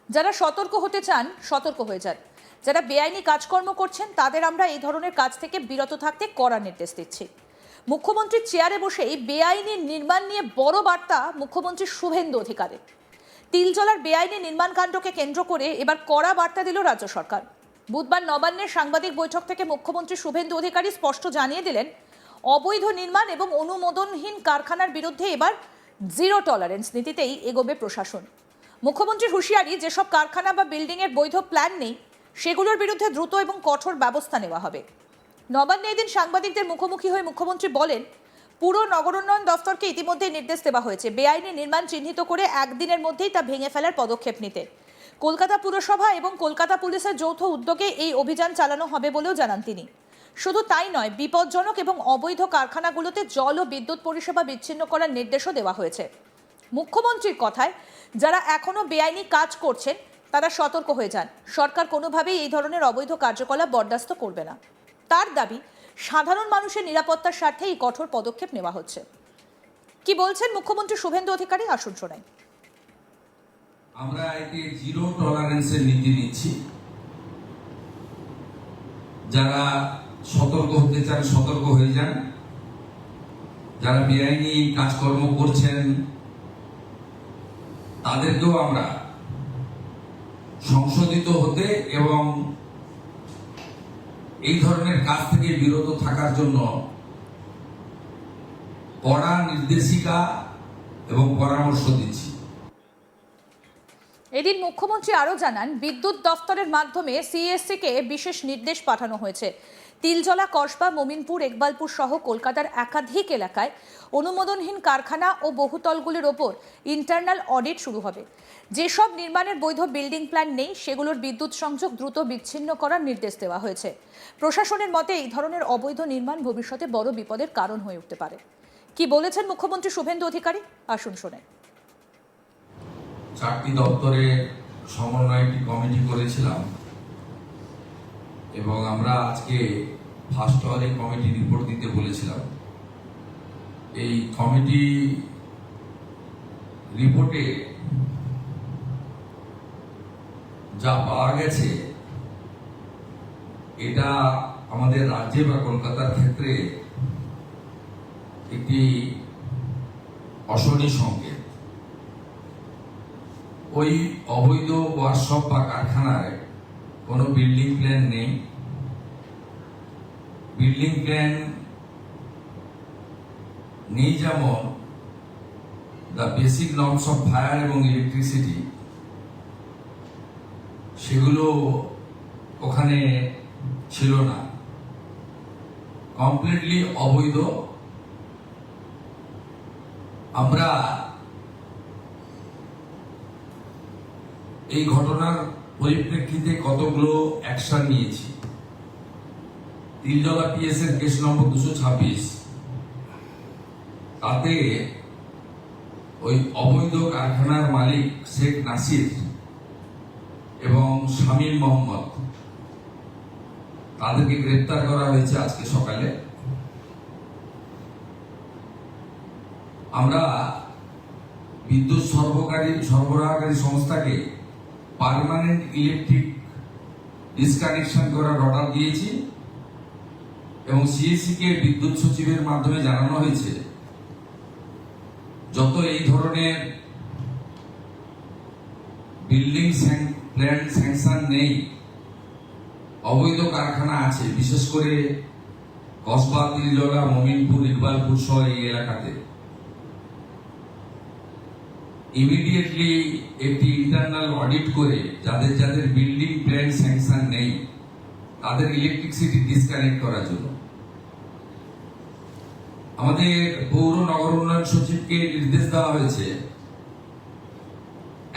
যারা সতর্ক হতে চান সতর্ক হয়ে যান। যারা বেআইনি কাজকর্ম করছেন তাদের আমরা এই ধরনের কাজ থেকে বিরত থাকতে কড়া নির্দেশ দিচ্ছি। মুখ্যমন্ত্রীর চেয়ারে বসেই বেআইনি নির্মাণ নিয়ে বড় বার্তা মুখ্যমন্ত্রী শুভেন্দু অধিকারী। তিলজলার বেআইনি নির্মাণ কাণ্ডকে কেন্দ্র করে এবার কড়া বার্তা দিল রাজ্য সরকার। বুধবার নবান্নের সাংবাদিক বৈঠক থেকে মুখ্যমন্ত্রী শুভেন্দু অধিকারী স্পষ্ট জানিয়ে দিলেন, অবৈধ নির্মাণ এবং অনুমোদনহীন কারখানার বিরুদ্ধে এবার জিরো টলারেন্স নীতিতেই এগোবে প্রশাসন। মুখ্যমন্ত্রীর হুঁশিয়ারি, যেসব কারখানা বা বিল্ডিংয়ের বৈধ প্ল্যান নেই সেগুলোর বিরুদ্ধে দ্রুত এবং কঠোর ব্যবস্থা নেওয়া হবে। নবান্নে এদিন সাংবাদিকদের মুখোমুখি হয়ে মুখ্যমন্ত্রী বলেন, পুরো নগরোন্নয়ন দফতরকে ইতিমধ্যেই নির্দেশ দেওয়া হয়েছে বেআইনি নির্মাণ চিহ্নিত করে একদিনের মধ্যেই তা ভেঙে ফেলার পদক্ষেপ নিতে। কলকাতা পুরসভা এবং কলকাতা পুলিশের যৌথ উদ্যোগে এই অভিযান চালানো হবে বলেও জানান তিনি। শুধু তাই নয়, বিপজ্জনক এবং অবৈধ কারখানাগুলোতে জল ও বিদ্যুৎ পরিষেবা বিচ্ছিন্ন করার নির্দেশও দেওয়া হয়েছে। মুখ্যমন্ত্রীর কথায়, যারা এখনো বেআইনি কাজ করছেন তারা সতর্ক হয়ে যান। সরকার কোনোভাবেই এই ধরনের অবৈধ কার্যকলাপ বরদাস্ত করবে না। তার দাবি, সাধারণ মানুষের নিরাপত্তার স্বার্থে এই কঠোর পদক্ষেপ নেওয়া হচ্ছে। কি বলছেন মুখ্যমন্ত্রী শুভেন্দু অধিকারী, আসুন শোনাই। আমরা একে জিরো টলারেন্সের নীতি নিচ্ছি। যারা সতর্ক হতে চান সতর্ক হয়ে যান। যারা বেআইনি কাজকর্ম করছেন তাদেরকেও আমরা সংশোধিত হতে এবং এই ধরনের কাজ থেকে বিরত থাকার জন্য কড়া নির্দেশিকা এবং পরামর্শ দিচ্ছি। এদিন মুখ্যমন্ত্রী আরও জানান, বিদ্যুৎ দফতরের মাধ্যমে সিএসসি-কে বিশেষ নির্দেশ পাঠানো হয়েছে। তিলজলা, কসবা, মোমিনপুর, ইকবালপুর সহ কলকাতার একাধিক এলাকায় অনুমোদনহীন কারখানা ও বহুতলগুলির ওপর ইন্টারনাল অডিট শুরু হবে। যেসব নির্মাণের বৈধ বিল্ডিং প্ল্যান নেই সেগুলোর বিদ্যুৎ সংযোগ দ্রুত বিচ্ছিন্ন করার নির্দেশ দেওয়া হয়েছে। প্রশাসনের মতে এই ধরনের অবৈধ নির্মাণ ভবিষ্যতে বড় বিপদের কারণ হয়ে উঠতে পারে। কি বলেছেন মুখ্যমন্ত্রী শুভেন্দু অধিকারী, আসুন শোনেন। 4টি দপ্তরে সমন্বয় একটি কমিটি করেছিলাম এবং আমরা আজকে ফার্স্ট আওয়ারে কমিটি রিপোর্ট দিতে বলেছিলাম। এই কমিটি রিপোর্টে যা পাওয়া গেছে এটা আমাদের রাজ্যে বা কলকাতার ক্ষেত্রে একটি অশনি সংকেত। ওই অবৈধ ওয়ার্কশপ বা কারখানায় কোনো বিল্ডিং প্ল্যান নেই। বিল্ডিং প্ল্যান নেই যেমন the basic norms of fire এবং ইলেকট্রিসিটি, সেগুলো ওখানে ছিল না, কমপ্লিটলি অবৈধ। আমরা এই ঘটনার পরিপ্রেক্ষিতে কতগুলো অ্যাকশন নিয়েছি। তিলজলা পিএস এর কেস নম্বর 226, তাতে ওই অবৈধ কারখানার মালিক শেখ নাসির এবং শামীম মোহাম্মদ, তাদেরকে গ্রেপ্তার করা হয়েছে আজকে সকালে। আমরা বিদ্যুৎ সরবরাহকারী সংস্থাকে পার্মানেন্ট ইলেকট্রিক ডিসকানেকশন করার অর্ডার দিয়েছি এবং সিএসসি-কে বিদ্যুৎ সচিবের মাধ্যমে জানানো হয়েছে যত এই ধরনের বিল্ডিং প্ল্যান স্যাংশন নেই, অবৈধ কারখানা আছে, বিশেষ করে কসবা, তিলজলা, মোমিনপুর, ইকবালপুর সহ এই এলাকাতে, ইমিডিয়েটলি একটি ইন্টারনাল অডিট করে যাদের যাদের বিল্ডিং প্ল্যান স্যাংশন নেই তাদের ইলেকট্রিসিটি ডিসকানেক্ট করার জন্য আমাদের পৌর নগর উন্নয়ন সচিবকে নির্দেশ দেওয়া হয়েছে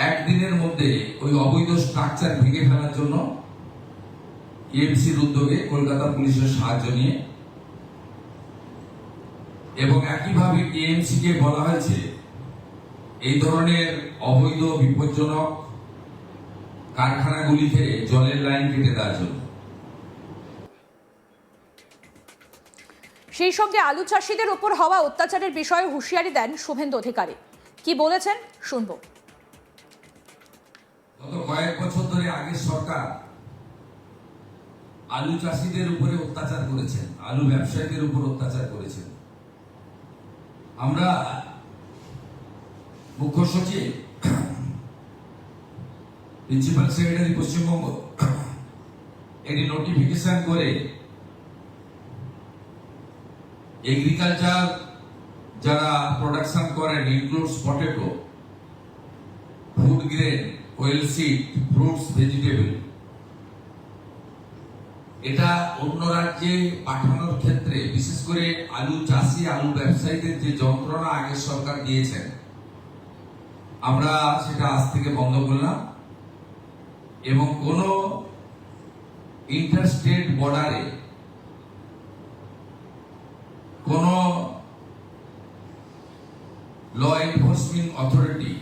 একদিনের মধ্যে ওই অবৈধ স্ট্রাকচার ভেঙে ফেলার জন্য এএমসির উদ্যোগে কলকাতা পুলিশের সাহায্য নিয়ে। এবং একইভাবে এএমসি-কে বলা হয়েছে এই ধরনের অবৈধ বিপজ্জনক কারখানাগুলিতে জলের লাইন কেটে দেওয়ার জন্য। সেই সঙ্গে আলু চাষিদের উপর হওয়া অত্যাচারের বিষয়ে হুঁশিয়ারি দেন শুভেন্দু অধিকারী। কি বলেছেন শুনবো। গত কয়েক বছর ধরে আগের সরকার আলু চাষিদের উপরে অত্যাচার করেছেন, আলু ব্যবসায়ীদের উপর অত্যাচার করেছেন। আমরা মুখ্য সচিব, প্রিন্সিপাল সেক্রেটারি পশ্চিমবঙ্গ এটি নোটিফিকেশন করে এগ্রিকালচার যারা প্রোডাকশন করেন, includes potato, food grain, well seed, fruits, vegetable, এটা অন্য রাজ্যে পাঠানোর ক্ষেত্রে বিশেষ করে আলু চাষি, আলু ব্যবসায়ীদের যে যন্ত্রণা আগের সরকার দিয়েছেন, আমরা সেটা আজ থেকে বন্ধ করলাম এবং কোন ইন্টারস্টেট বর্ডারে কোন ল এনফোর্সমেন্ট অথরিটি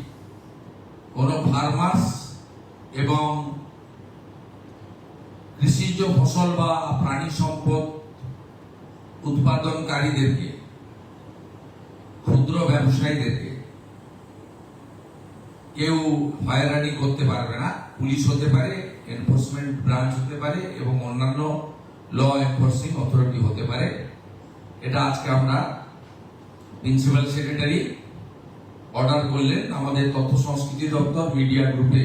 কোন ফার্মার্স এবং কৃষিজ ফসল বা প্রাণী সম্পদ উৎপাদনকারীদেরকে, ক্ষুদ্র ব্যবসায়ীদেরকে কেউ হয়রানি করতে পারবে না। পুলিশ হতে পারে, এনফোর্সমেন্ট ব্রাঞ্চ হতে পারে এবং অন্যান্য ল এনফোর্সিং অথরিটি হতে পারে। এটা আজকে আমরা প্রিন্সিপাল সেক্রেটারি অর্ডার করলেন, আমাদের তথ্য সংস্কৃতি দপ্তর মিডিয়া গ্রুপে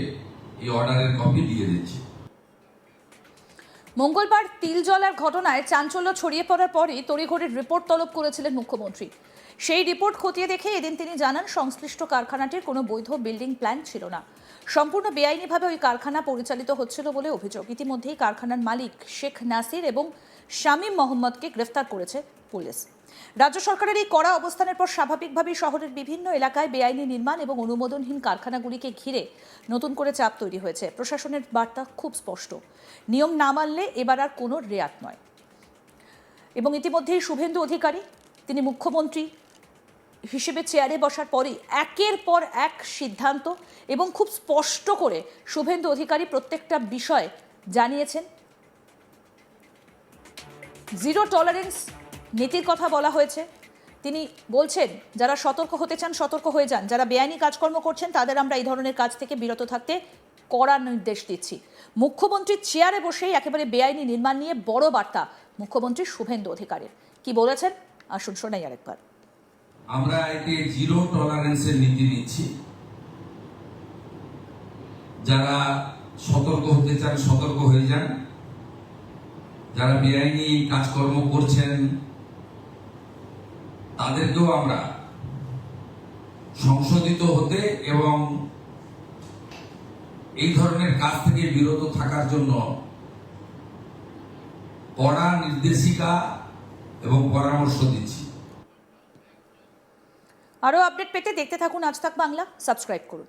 এই অর্ডারের কপি দিয়ে দিচ্ছি। মঙ্গলবার তিলজলার ঘটনায় চাঞ্চল্য ছড়িয়ে পড়ার পরই তড়িঘড়ির রিপোর্ট তলব করেছিলেন মুখ্যমন্ত্রী। সেই রিপোর্ট খতিয়ে দেখে এদিন তিনি জানান, সংশ্লিষ্ট কারখানাটির কোনো বৈধ বিল্ডিং প্ল্যান ছিল না, সম্পূর্ণ বেআইনিভাবে ওই কারখানা পরিচালিত হচ্ছিল বলে অভিযোগ। ইতিমধ্যেই কারখানার মালিক শেখ নাসির এবং শামীম মোহাম্মদকে গ্রেফতার করেছে পুলিশ। রাজ্য সরকারের এই কড়া অবস্থানের পর স্বাভাবিকভাবেই শহরের বিভিন্ন এলাকায় বেআইনি নির্মাণ এবং অনুমোদনহীন কারখানাগুলিকে ঘিরে নতুন করে চাপ তৈরি হয়েছে। প্রশাসনের বার্তা খুব স্পষ্ট, নিয়ম না মানলে এবার আর কোনো রেয়াত নয়। এবং ইতিমধ্যেই শুভেন্দু অধিকারী তিনি মুখ্যমন্ত্রী হিসেবে চেয়ারে বসার পরই একের পর এক সিদ্ধান্ত এবং খুব স্পষ্ট করে শুভেন্দু অধিকারী প্রত্যেকটা বিষয় জানিয়েছেন। জিরো টলারেন্স নীতির কথা বলা হয়েছে। তিনি বলছেন, যারা সতর্ক হতে চান সতর্ক হয়ে যান, যারা বেআইনি কাজকর্ম করছেন তাদের আমরা এই ধরনের কাজ থেকে বিরত থাকতে কড়া নির্দেশ দিচ্ছি। মুখ্যমন্ত্রীর চেয়ারে বসেই একেবারে বেআইনি নির্মাণ নিয়ে বড় বার্তা মুখ্যমন্ত্রী শুভেন্দু অধিকারীর। কি বলেছেন আসুন শোনাই আরেকবার। আমরা এতে জিরো টলারেন্সের নীতি নিচ্ছি। যারা সতর্ক হতে চান সতর্ক হয়ে যান, যারা বেআইনি কাজকর্ম করছেন তাদেরকেও আমরা সংশোধিত হতে এবং এই ধরনের কাজ থেকে বিরত থাকার জন্য কড়া নির্দেশিকা এবং পরামর্শ দিচ্ছি। আরও আপডেট পেতে দেখতে থাকুন আজ তাক বাংলা, সাবস্ক্রাইব করুন।